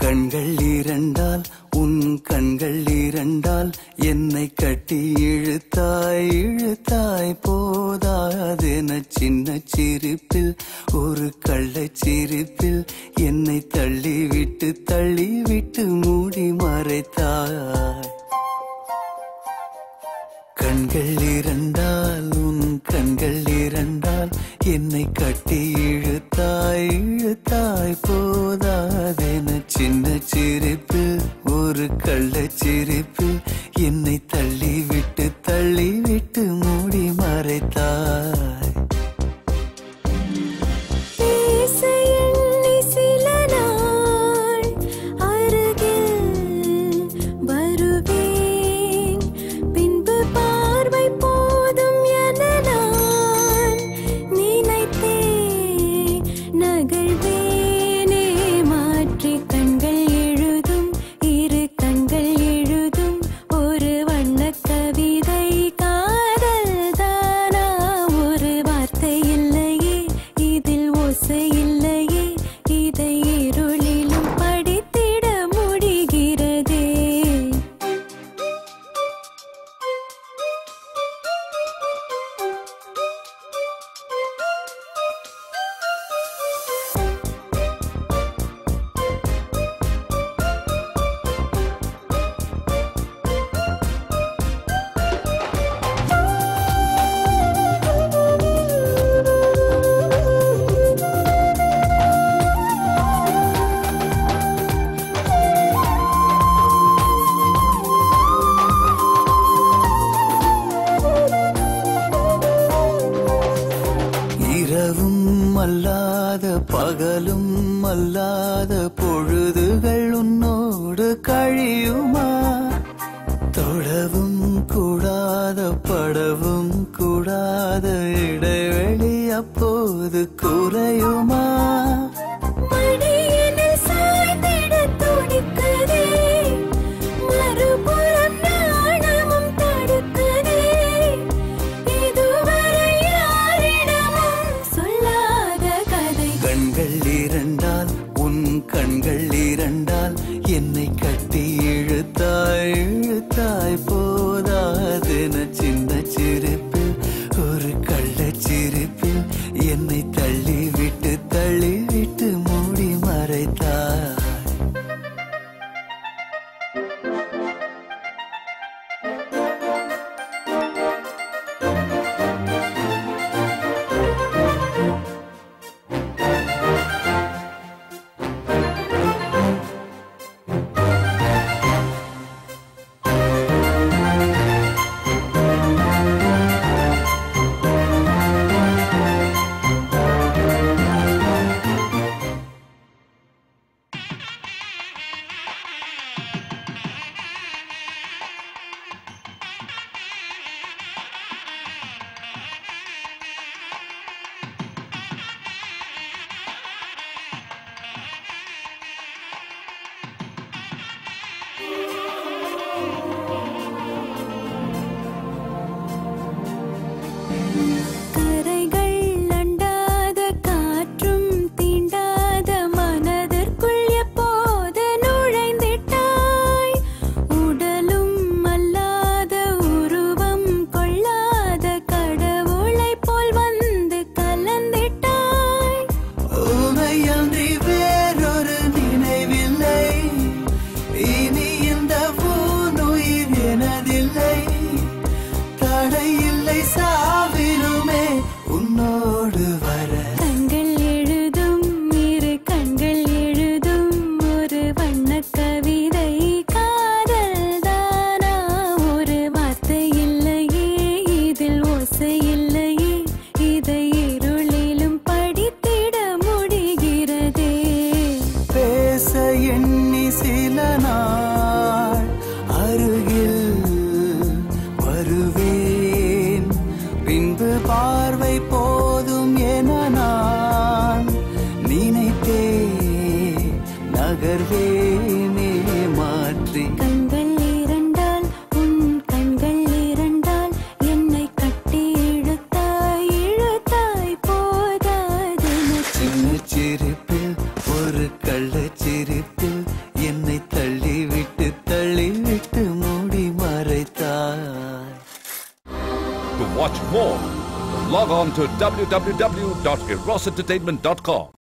கண்கள் இரண்டால் உன் கண்கள் இரண்டால் என்னை கட்டி இழுத்தாய் இழுத்தாய் போதாதென சின்ன சிரிப்பில் ஒரு கள்ளச் சிரிப்பில் என்னை தள்ளிவிட்டு மூடி மறைத்தாய். கண்கள் இரண்டால் உன் கண்கள் இரண்டால் என்னை கட்டி இழுத்தாய் இழுத்தாய் போதாதென சின்ன சிரிப்பில் ஒரு கள்ளச் சிரிப்பில் என்னை தள்ளிவிட்டு மூடி மறைத்தாய். பகலும் அல்லாத பொழுதுகள் உன்னோடு கழியுமா? தொழவும் கூடாத படவும் கூடாத இடைவெளி அப்போது குறையுமா? கண்கள் இரண்டால் என்னை கட்டி இழுத்தாய் இழுத்தாய் போதாதென சின்ன சிரிப்பில் ஒரு கள்ளச் சிரிப்பில் என்னை தள்ளிவிட்டு மூடி மறைத்தாய். பார்வை போதும் என நான் நினைத்தே நகர்வேனே மாற்றி. கண்கள் இரண்டால் உன் கண்கள் இரண்டால் என்னை கட்டி இழுத்தாய் இழுத்தாய் போதாதென சின்ன சிரிப்பில் ஒரு கள்ளச் சிரிப்பில் Log on to www.erosentertainment.com.